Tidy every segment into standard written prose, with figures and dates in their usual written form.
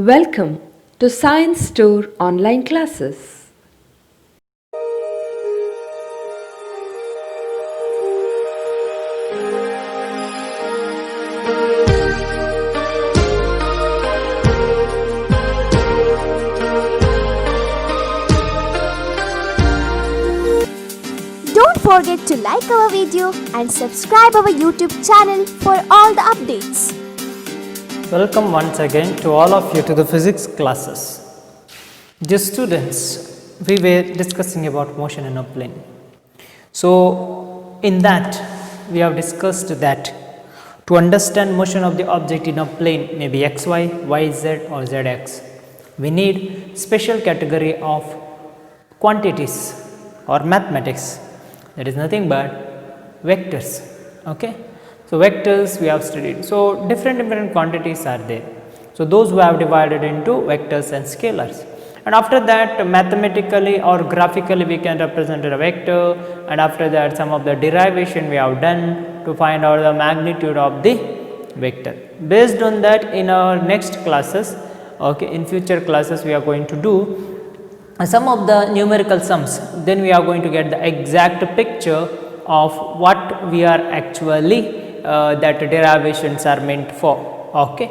Welcome to Science Store online classes. Don't forget to like our video and subscribe our YouTube channel for all the updates. Welcome once again to all of you to the physics classes. Dear students, we were discussing about motion in a plane. So, in that we have discussed that to understand motion of the object in a plane, maybe xy, yz or zx, we need special category of quantities or mathematics, that is nothing but vectors. Okay. So, vectors we have studied. So, different quantities are there. So, those we have divided into vectors and scalars, and after that mathematically or graphically we can represent a vector, and after that some of the derivation we have done to find out the magnitude of the vector. Based on that, in our next classes, okay, in future classes we are going to do some of the numerical sums, then we are going to get the exact picture of what we are actually that derivations are meant for. Okay.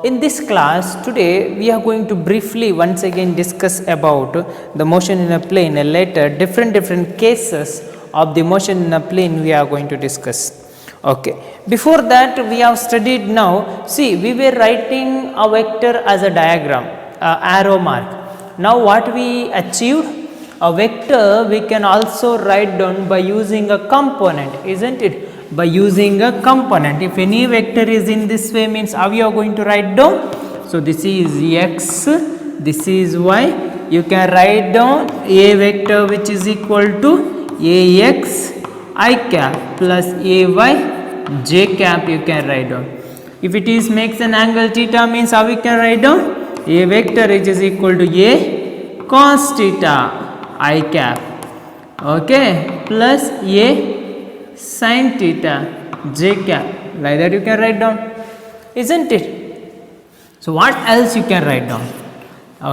In this class today we are going to briefly once again discuss about the motion in a plane, and later different cases of the motion in a plane we are going to discuss. Okay. Before that, we have studied now, see, we were writing a vector as a diagram, arrow mark. Now what we achieved, a vector we can also write down by using a component, isn't it? By using a component. If any vector is in this way, means how you are going to write down? So, this is x, this is y. You can write down a vector which is equal to ax I cap plus ay j cap, you can write down. If it is makes an angle theta, means how we can write down? A vector which is equal to a cos theta I cap, okay, plus a sin theta j cap, like that you can write down, isn't it? So, what else you can write down?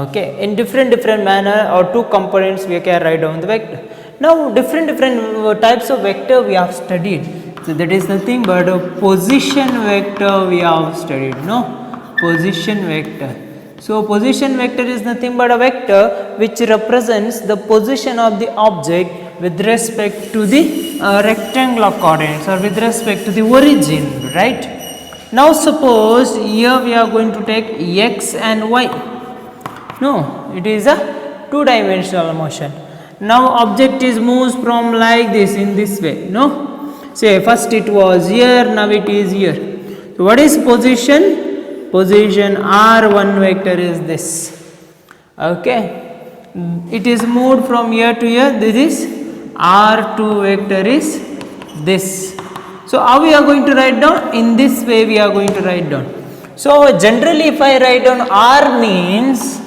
Okay, in different manner or two components we can write down the vector. Now, different types of vector we have studied. So, that is nothing but a position vector we have studied, no? Position vector. So, position vector is nothing but a vector which represents the position of the object with respect to the rectangular coordinates or with respect to the origin, right? Now, suppose here we are going to take x and y. No, it is a two-dimensional motion. Now, object is moves from like this in this way, no? Say first it was here, now it is here. So, what is position? Position r1 vector is this, okay. It is moved from here to here, this is r2 vector is this. So, how we are going to write down? In this way we are going to write down. So, generally if I write down r means,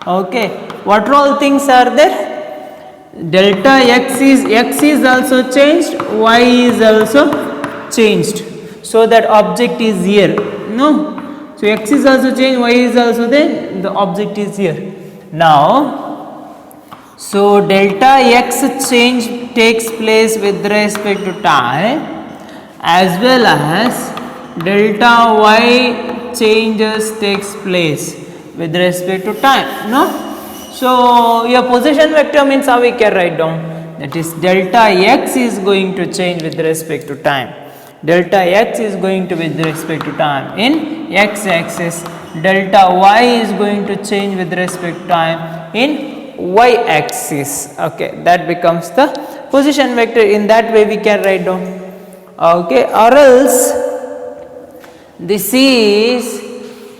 okay, what all things are there? Delta x is also changed, y is also changed. So, that object is here, no? So, x is also changed, y is also there, the object is here. Now, so delta x change takes place with respect to time, as well as delta y changes takes place with respect to time, no? So, your position vector means how we can write down, that is delta x is going to change with respect to time. Delta x is going to with respect to time in x axis, delta y is going to change with respect to time in y axis, okay, that becomes the position vector. In that way we can write down, okay, or else this is,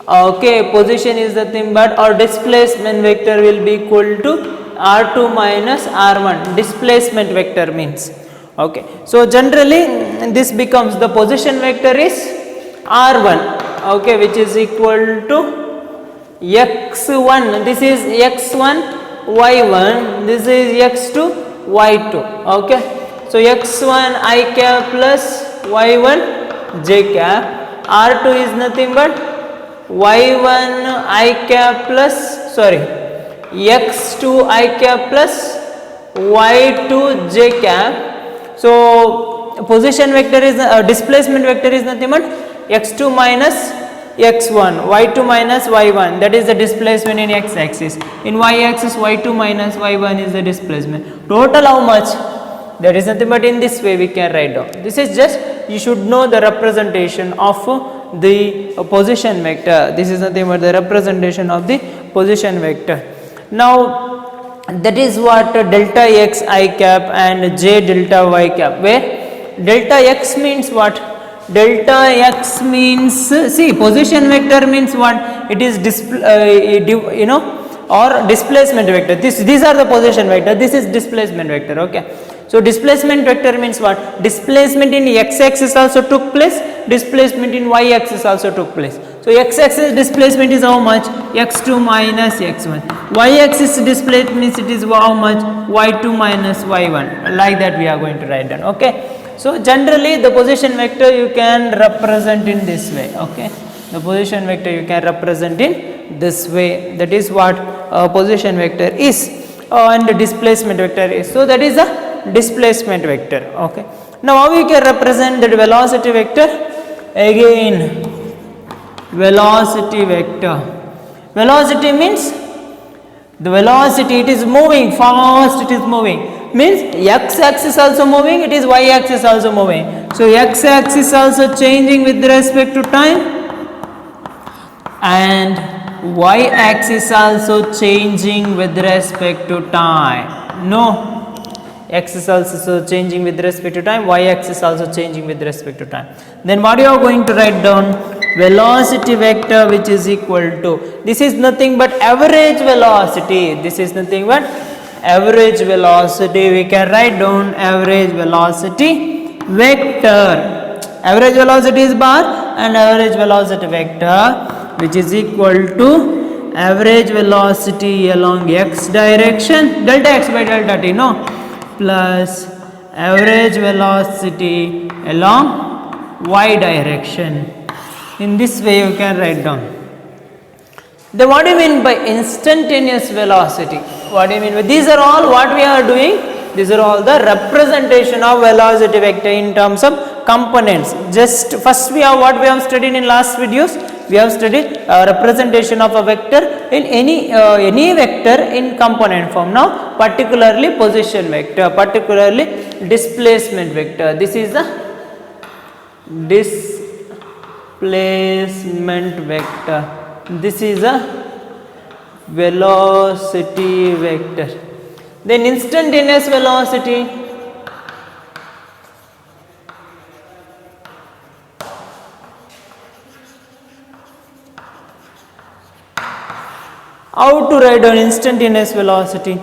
okay, position is nothing but, or displacement vector will be equal to r2 minus r1, displacement vector means, okay. So, generally this becomes, the position vector is r1, okay, which is equal to x1, this is x1 y1, this is x2 y2, okay. So, x1 I cap plus y1 j cap, r2 is nothing but y1 I cap plus x2 I cap plus y2 j cap. So position vector is displacement vector is nothing but x2 minus x1, y2 minus y1, that is the displacement in x axis. In y axis y2 minus y1 is the displacement. Total how much? That is nothing but in this way we can write down. This is just, you should know the representation of the position vector. This is nothing but the representation of the position vector. Now that is what delta x I cap and j delta y cap, where delta x means what? Delta x means, see, position vector means what? It is or displacement vector. These are the position vector, this is displacement vector, okay. So displacement vector means what? Displacement in x axis also took place, displacement in y axis also took place. So x axis displacement is how much? x2 minus x1. Y axis displacement means it is how much? y2 minus y1. Like that we are going to write down, okay. So generally the position vector you can represent in this way, okay. The position vector you can represent in this way. That is what position vector is, and the displacement vector is. So that is a displacement vector, okay. Now how you can represent the velocity vector? Again, velocity vector. Velocity means the velocity, it is moving fast, it is moving, means x axis also moving, it is y axis also moving. So x axis also changing with respect to time, and y axis also changing with respect to time. No, x is also changing with respect to time, y axis also changing with respect to time. Then what you are going to write down? Velocity vector, which is equal to, this is nothing but average velocity, this is nothing but average velocity. We can write down average velocity vector. Average velocity is bar and average velocity vector, which is equal to average velocity along x direction, delta x by delta t, no, plus average velocity along y direction. In this way you can write down. Then what do you mean by instantaneous velocity? What do you mean by, these are all what we are doing, these are all the representation of velocity vector in terms of components. Just first we have what we have studied in last videos, we have studied representation of a vector in any vector in component form. Now particularly position vector, particularly displacement vector. This is the displacement vector. This is a velocity vector. Then instantaneous velocity, how to write down instantaneous velocity?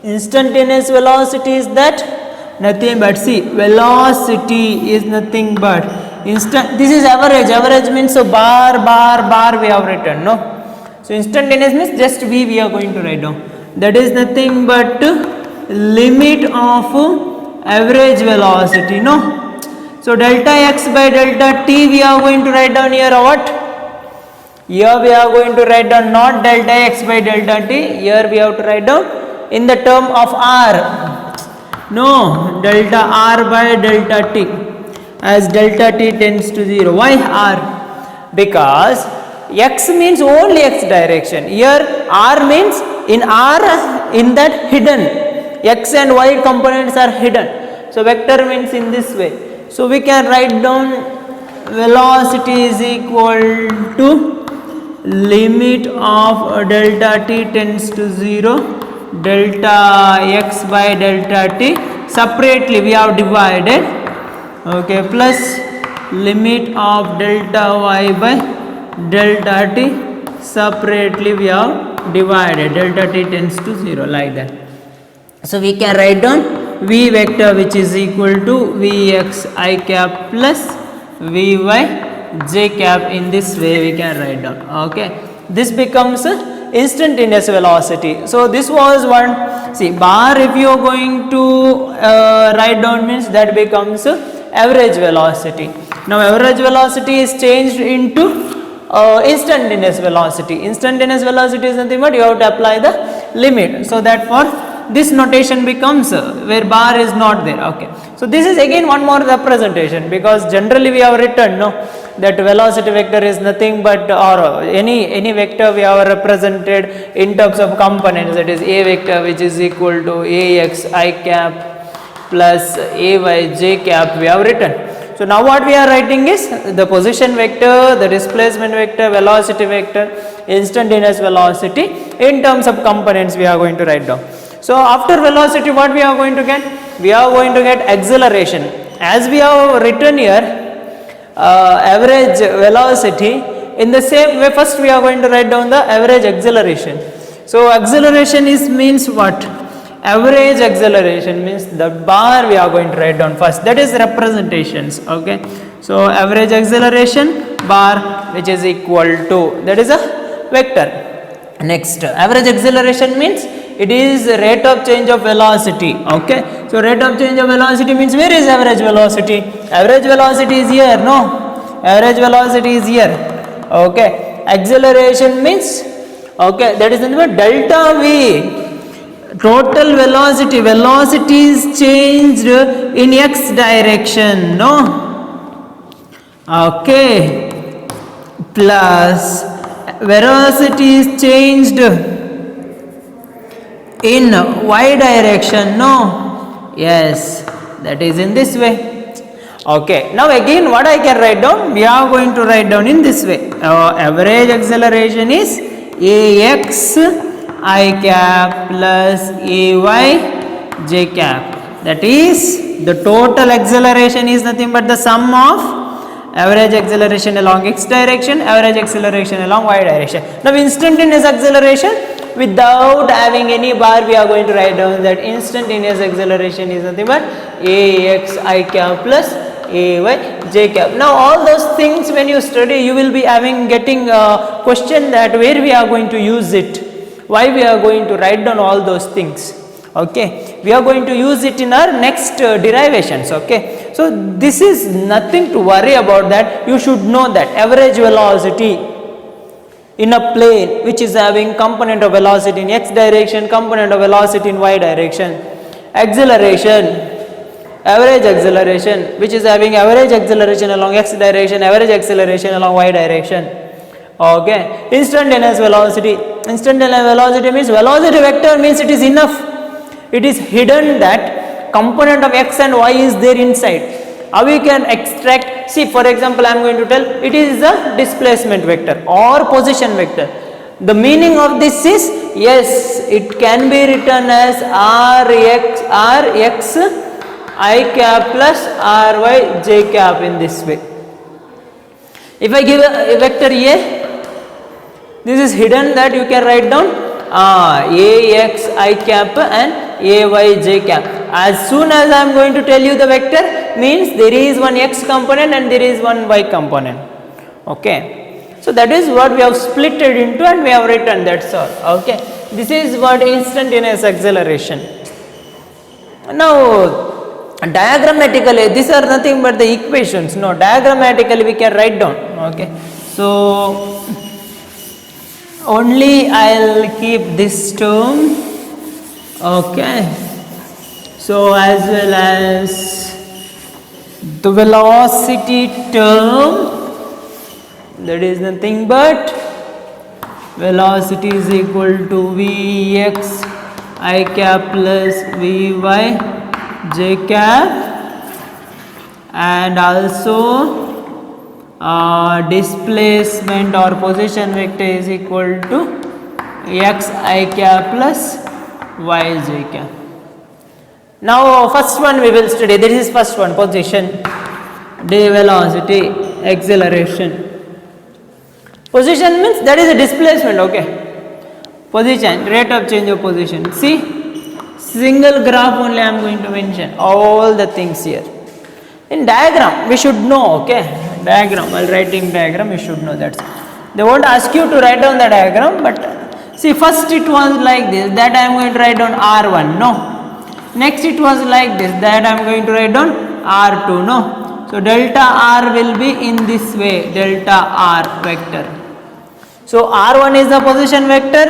Instantaneous velocity is that nothing but, see, velocity is nothing but instant. This is average. Average means so bar we have written, no. So instantaneous means just v we are going to write down. That is nothing but limit of average velocity, no. So delta x by delta t we are going to write down here what? Here we are going to write down not delta x by delta t, here we have to write down in the term of r, no, delta r by delta t, as delta t tends to 0. Why r? Because x means only x direction, here r means in r, in that hidden, x and y components are hidden. So vector means in this way. So we can write down velocity is equal to limit of delta t tends to 0, delta x by delta t, separately we have divided, okay, plus limit of delta y by delta t, separately we have divided, delta t tends to 0, like that. So we can write down v vector, which is equal to vx I cap plus vy j cap. In this way we can write down, okay. This becomes instantaneous velocity. So this was one, see, bar if you are going to write down means that becomes average velocity. Now average velocity is changed into instantaneous velocity. Instantaneous velocity is nothing but you have to apply the limit. So therefore this notation becomes where bar is not there. Okay. So this is again one more representation, because generally we have written that velocity vector is nothing but, or any vector we have represented in terms of components, that is a vector which is equal to ax I cap plus ay j cap we have written. So now what we are writing is the position vector, the displacement vector, velocity vector, instantaneous velocity in terms of components we are going to write down. So after velocity what we are going to get? We are going to get acceleration. As we have written here average velocity, in the same way first we are going to write down the average acceleration. So acceleration is means what? Average acceleration means the bar we are going to write down first, that is representations. Okay. So average acceleration bar which is equal to, that is a vector. Next, average acceleration means it is rate of change of velocity. Okay. So rate of change of velocity means where is average velocity? Average velocity is here, no? Average velocity is here. Okay. Acceleration means, okay, that is the number delta V. Total velocity, velocity is changed in x direction, no? Okay. Plus velocity is changed in y direction, no? Yes, that is in this way. Okay. Now again what I can write down? We are going to write down in this way. Average acceleration is ax I cap plus ay j cap, that is the total acceleration is nothing but the sum of average acceleration along x direction, average acceleration along y direction. Now instantaneous acceleration, without having any bar we are going to write down that instantaneous acceleration is nothing but ax I cap plus ay j cap. Now all those things when you study you will be getting a question that where we are going to use it. Why we are going to write down all those things? Okay, we are going to use it in our next derivations. Okay, so this is nothing to worry about, that you should know that average velocity in a plane which is having component of velocity in x direction, component of velocity in y direction. Acceleration, average acceleration which is having average acceleration along x direction, average acceleration along y direction. Okay, instantaneous velocity. Instantaneous velocity means velocity vector means it is enough. It is hidden that component of x and y is there inside. How we can extract? See, for example, I am going to tell it is a displacement vector or position vector. The meaning of this is, yes, it can be written as rx I cap plus ry j cap in this way. If I give a vector A, this is hidden that you can write down ax I cap and ay j cap. As soon as I am going to tell you the vector, means there is one x component and there is one y component. Okay. So that is what we have split it into and we have written, that's all. Okay. This is what instantaneous acceleration. Now diagrammatically these are nothing but the equations. No, diagrammatically we can write down. Okay. So only I'll keep this term. Okay. So as well as the velocity term, that is nothing but velocity is equal to Vx I cap plus Vy j cap, and also displacement or position vector is equal to x I cap plus y j cap. Now first one we will study, this is first one, position, velocity, acceleration. Position means that is a displacement. Okay, position, rate of change of position. See, single graph only I am going to mention all the things here. In diagram we should know. Okay, diagram, while writing diagram you should know that. They won't ask you to write down the diagram, but see, first it was like this, that I am going to write down R1, no. Next it was like this, that I am going to write down R2, no. So delta R will be in this way, delta R vector. So r1 is the position vector,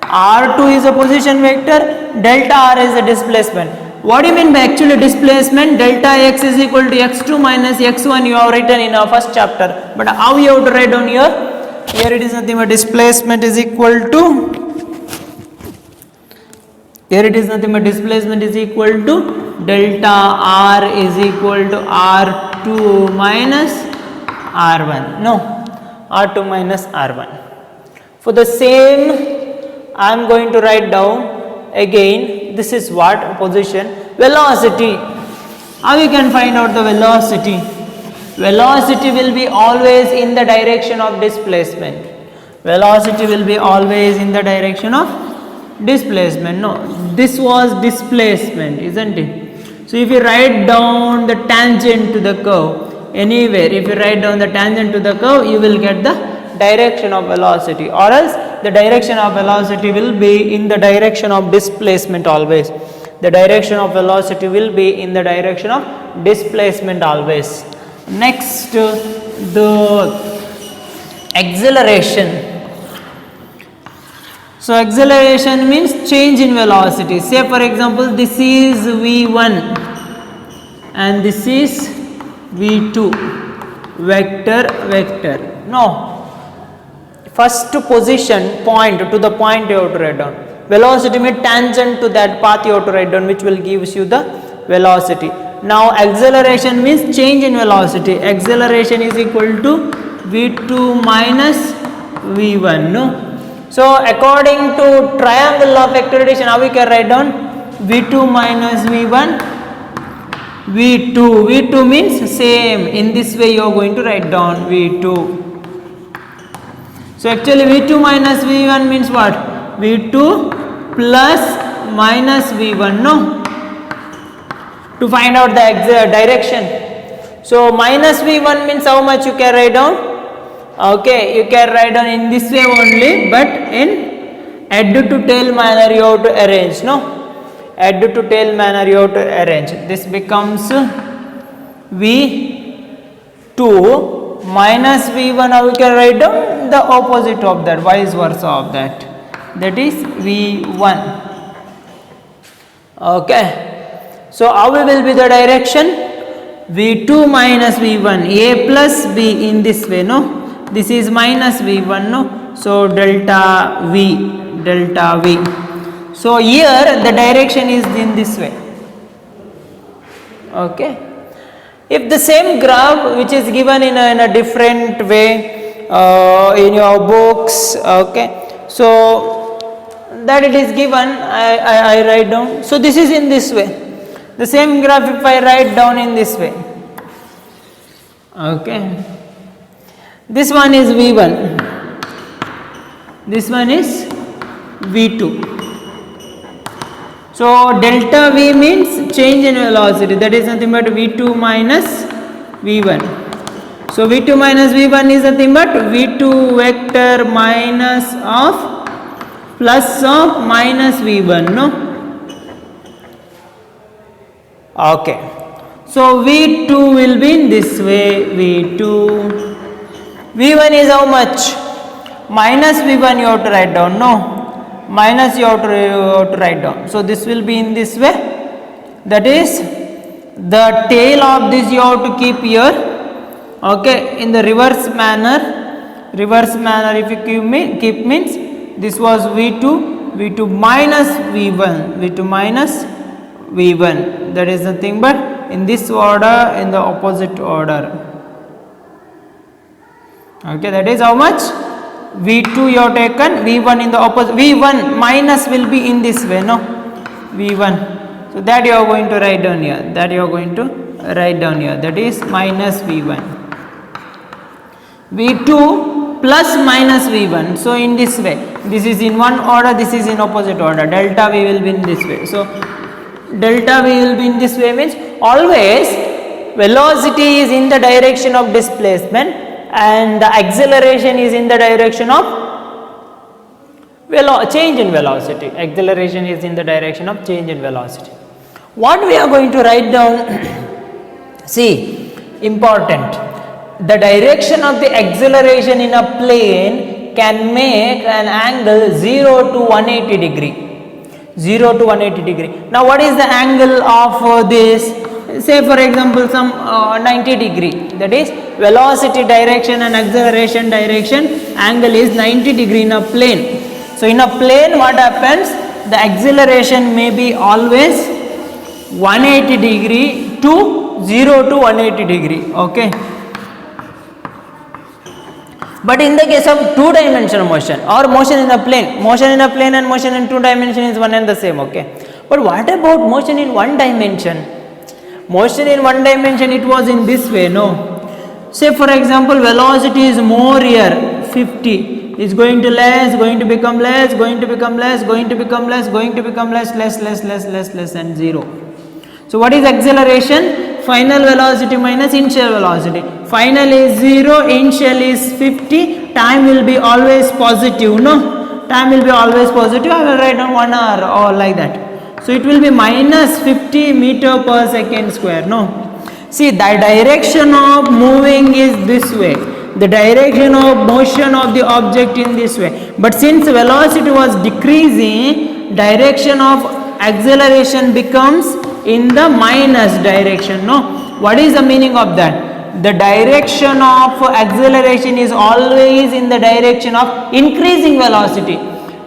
r2 is a position vector, delta r is the displacement. What do you mean by actually displacement? Delta x is equal to x2 minus x1 you have written in our first chapter. But how you have to write down here? Here it is nothing but displacement is equal to, here it is nothing but displacement is equal to delta r is equal to r2 minus r1. No, r2 minus r1. For the same, I am going to write down again, this is what position, velocity. How you can find out the velocity? Velocity will be always in the direction of displacement. Velocity will be always in the direction of displacement. No, this was displacement, isn't it? So if you write down the tangent to the curve anywhere, if you write down the tangent to the curve, you will get the direction of velocity, or else the direction of velocity will be in the direction of displacement always. The direction of velocity will be in the direction of displacement always. Next, the acceleration. So acceleration means change in velocity. Say for example, this is v1 and this is v2, vector. No, first position point to the point you have to write down. Velocity means tangent to that path you have to write down, which will gives you the velocity. Now acceleration means change in velocity. Acceleration is equal to v2 minus v1. No. So according to triangle of acceleration, how we can write down v2 minus v1, v2. v2 means same. In this way you are going to write down v2. So actually v2 minus v1 means what? v2 plus minus v1. No. To find out the direction. So minus v1 means how much you can write down? Okay, you can write down in this way only, but in head to tail manner you have to arrange. No, head to tail manner you have to arrange. This becomes v2 minus v1. How you can write down? The opposite of that, vice versa of that. That is v1. Okay. So how will be the direction? v2 minus v1, a plus b in this way. No, this is minus v1. No, so delta v. So here the direction is in this way. Okay. If the same graph which is given in a different way in your books, okay, so that it is given, I write down. So this is in this way. The same graph if I write down in this way. Okay. This one is v1. This one is v2. So delta v means change in velocity. That is nothing but v2 minus v1. So v2 minus v1 is nothing but v2 vector minus of plus of minus v1. No. Okay. So v2 will be in this way. v2. v1 is how much? Minus v1 you have to write down. No, minus you have to write down. So this will be in this way. That is the tail of this you have to keep here. Okay, in the reverse manner. Reverse manner if you keep means this was v2 minus v1, v2 minus v1. That is nothing but in this order, in the opposite order. Okay, that is how much? v2 you have taken, v1 in the opposite, v1 minus will be in this way. No, v1. So that you are going to write down here. That you are going to write down here. That is minus v1. v2 plus minus v1. So in this way, this is in one order, this is in opposite order. Delta v will be in this way. So delta v will be in this way means always velocity is in the direction of displacement and the acceleration is in the direction of change in velocity. Acceleration is in the direction of change in velocity. What we are going to write down? See, important. the direction of the acceleration in a plane can make an angle 0 to 180 degree. 0 to 180 degree. Now what is the angle of this? Say for example some 90 degree, that is velocity direction and acceleration direction angle is 90 degree in a plane. So in a plane what happens? The acceleration may be always 180 degree to 0 to 180 degree, okay. But in the case of two-dimensional motion or motion in a plane and motion in two dimension is one and the same, okay. But what about motion in one dimension? Motion in one dimension, it was in this way, no. Say for example velocity is more here, 50 is going to less, going to become less, going to become less, going to become less, going to become less and 0. So what is acceleration? Final velocity minus initial velocity. Final is 0, initial is 50, time will be always positive, no? Time will be always positive. I will write down 1 hour or like that. So it will be minus 50 meter per second square, no? See, the direction of moving is this way. The direction of motion of the object in this way. But since velocity was decreasing, direction of acceleration becomes in the minus direction, no? What is the meaning of that? The direction of acceleration is always in the direction of increasing velocity.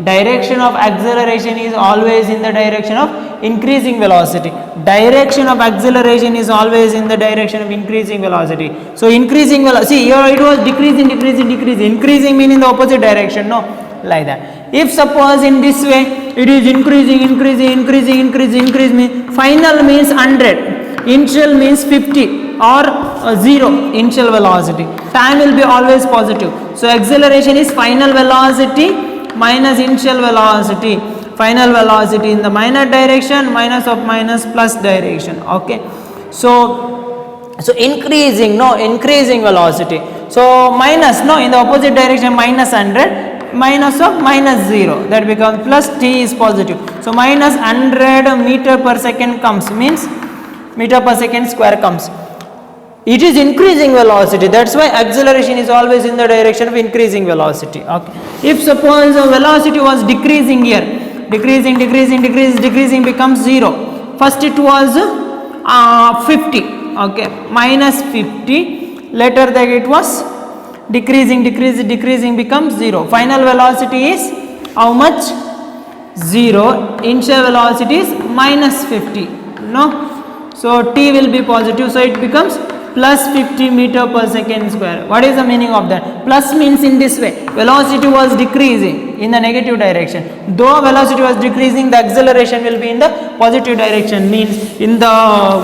Direction of acceleration is always in the direction of increasing velocity. Direction of acceleration is always in the direction of increasing velocity. So increasing velocity, see here it was decreasing. Increasing means in the opposite direction, no? Like that. If suppose in this way it is increasing means final means 100, initial means 50 or 0 initial velocity. Time will be always positive. So acceleration is final velocity minus initial velocity. Final velocity in the minus direction, minus of minus plus direction, okay. So increasing velocity. So minus, no, in the opposite direction minus 100, minus of minus 0, that becomes plus, t is positive. So minus 100 meter per second comes, means meter per second square comes. It is increasing velocity, that's why acceleration is always in the direction of increasing velocity, okay. If suppose the velocity was decreasing here, decreasing becomes 0. First it was 50, okay, minus 50, later that it was decreasing becomes 0. Final velocity is how much? 0. Initial velocity is minus 50, no. So t will be positive, so it becomes plus 50 meter per second square. What is the meaning of that? Plus means in this way, velocity was decreasing in the negative direction. Though velocity was decreasing, the acceleration will be in the positive direction. Means in the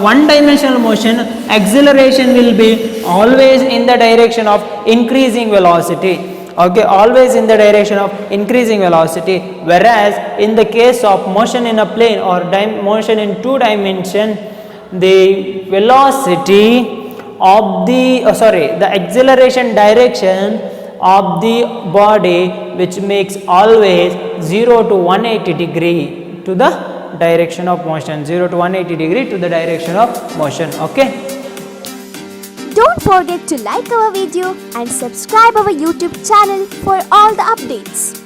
one dimensional motion, acceleration will be always in the direction of increasing velocity. Okay, always in the direction of increasing velocity. Whereas in the case of motion in a plane or motion in two dimension, the velocity of the the acceleration direction of the body, which makes always 0 to 180 degree to the direction of motion, 0 to 180 degree to the direction of motion, okay. Don't forget to like our video and subscribe our YouTube channel for all the updates.